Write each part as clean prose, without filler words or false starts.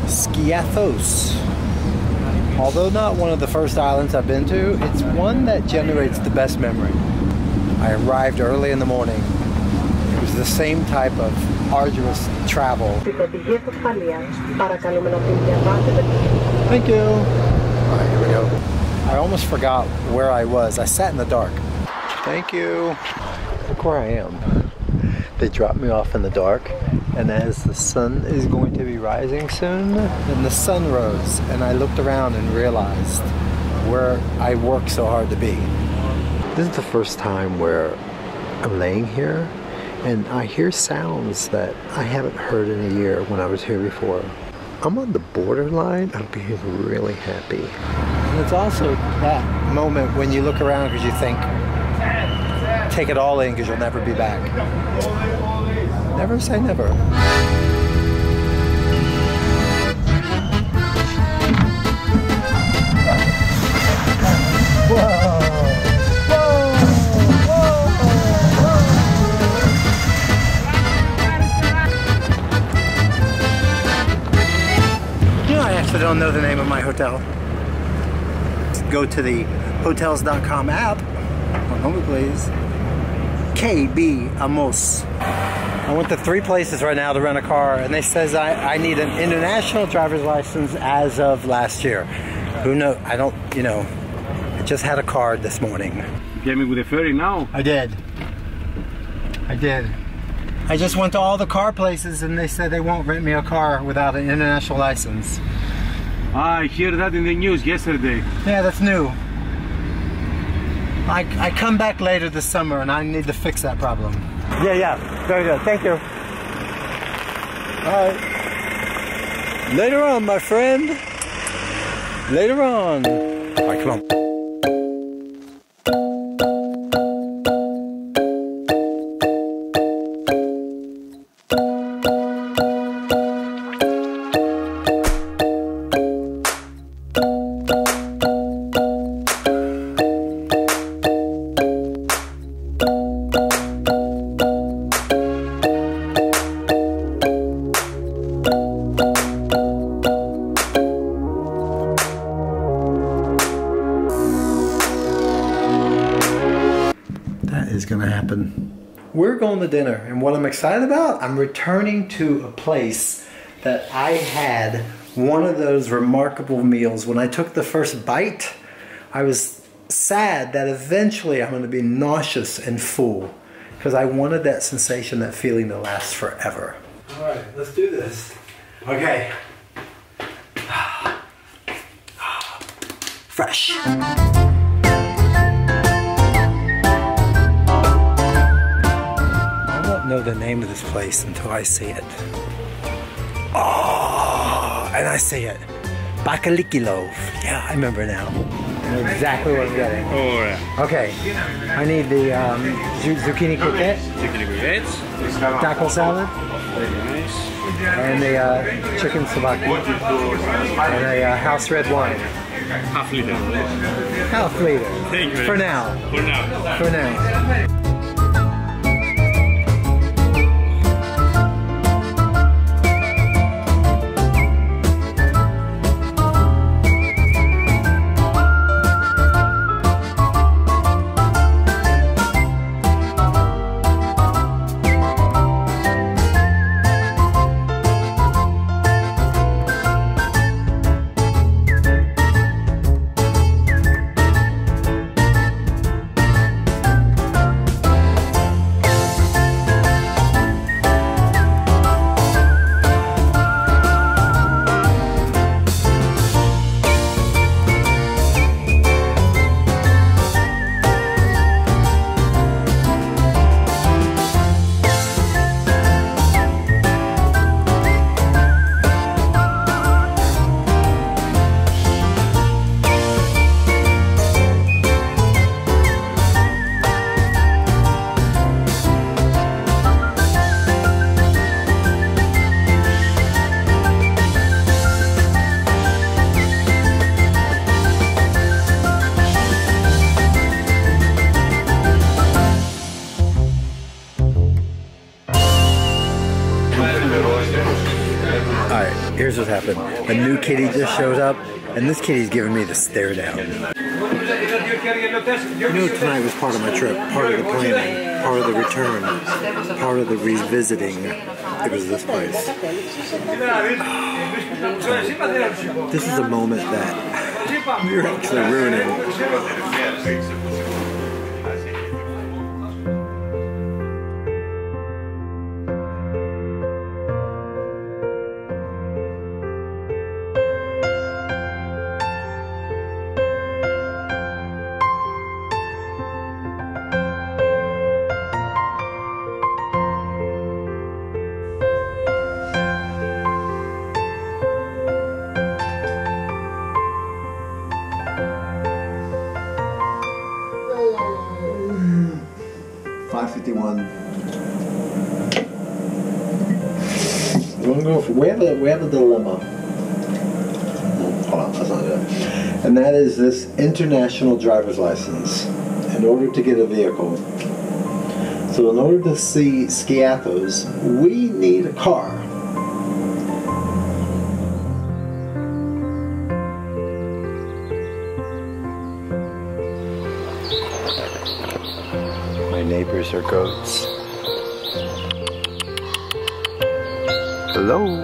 SKIATHOS. Although not one of the first islands I've been to, it's one that generates the best memory. I arrived early in the morning. It was the same type of arduous travel. Thank you. Alright, here we go. I almost forgot where I was. I sat in the dark. Thank you. Look where I am. They dropped me off in the dark, and as the sun is going to be rising soon, then the sun rose, and I looked around and realized where I worked so hard to be. This is the first time where I'm laying here, and I hear sounds that I haven't heard in a year when I was here before. I'm on the borderline of being really happy. And it's also that moment when you look around because you think, take it all in because you'll never be back. Never say never. Whoa! You know, I actually don't know the name of my hotel. Go to the hotels.com app. One moment, please. KB Amos. I went to 3 places right now to rent a car, and they says I need an international driver's license as of last year. Who knows? I don't, you know, I just had a card this morning. You came in with a ferry now? I did. I did. I just went to all the car places, and they said they won't rent me a car without an international license. I hear that in the news yesterday. Yeah, that's new. I come back later this summer and I need to fix that problem. Yeah, very good. Thank you. All right. Later on, my friend. Later on. All right, come on. Gonna happen. We're going to dinner, and what I'm excited about, I'm returning to a place that I had one of those remarkable meals. When I took the first bite, I was sad that eventually I'm going to be nauseous and full because I wanted that sensation, that feeling to last forever. All right, let's do this. Okay. Fresh. Know the name of this place until I see it. Oh, and I see it. Bakaliki loaf. Yeah, I remember now. I know exactly what I'm getting. Oh, yeah. Okay, I need the zucchini croquette. Zucchini croquettes. Taco salad. Very nice. And the chicken souvlaki. And a house red wine. Half liter. Half liter. Thank you. For now. For now. For now. happened. A new kitty just showed up, and this kitty's giving me the stare down. You know, tonight was part of my trip, part of the planning, part of the return, part of the revisiting. It was this place. This is a moment that you're actually ruining. We have a dilemma. Hold on, that's not it. And that is this international driver's license in order to get a vehicle. So in order to see Skiathos, we need a car. My neighbors are goats. Hello.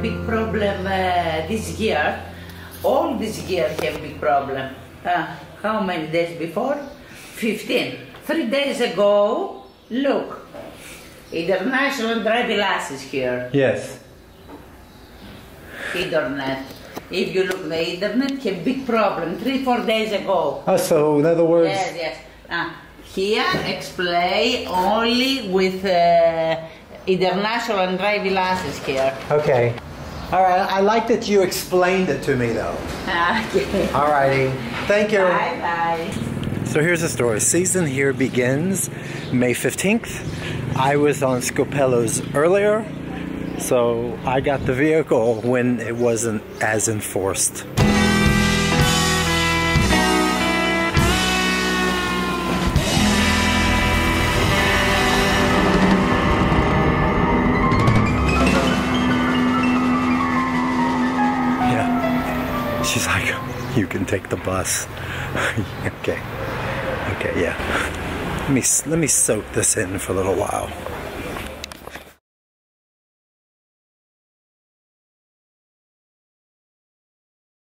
Big problem this year. All this year have big problem. How many days before? 15. 3 days ago, look, international driving license here. Yes. Internet. If you look the internet, have big problem. 3-4 days ago. Oh, so in other words. Yes. Here explain only with international driving license here. Okay. All right. I like that you explained it to me, though. Okay. All righty. Thank you. Bye bye. So here's the story. Season here begins May 15th. I was on Scopella's earlier, so I got the vehicle when it wasn't as enforced. She's like, you can take the bus. Okay, yeah. Let me soak this in for a little while.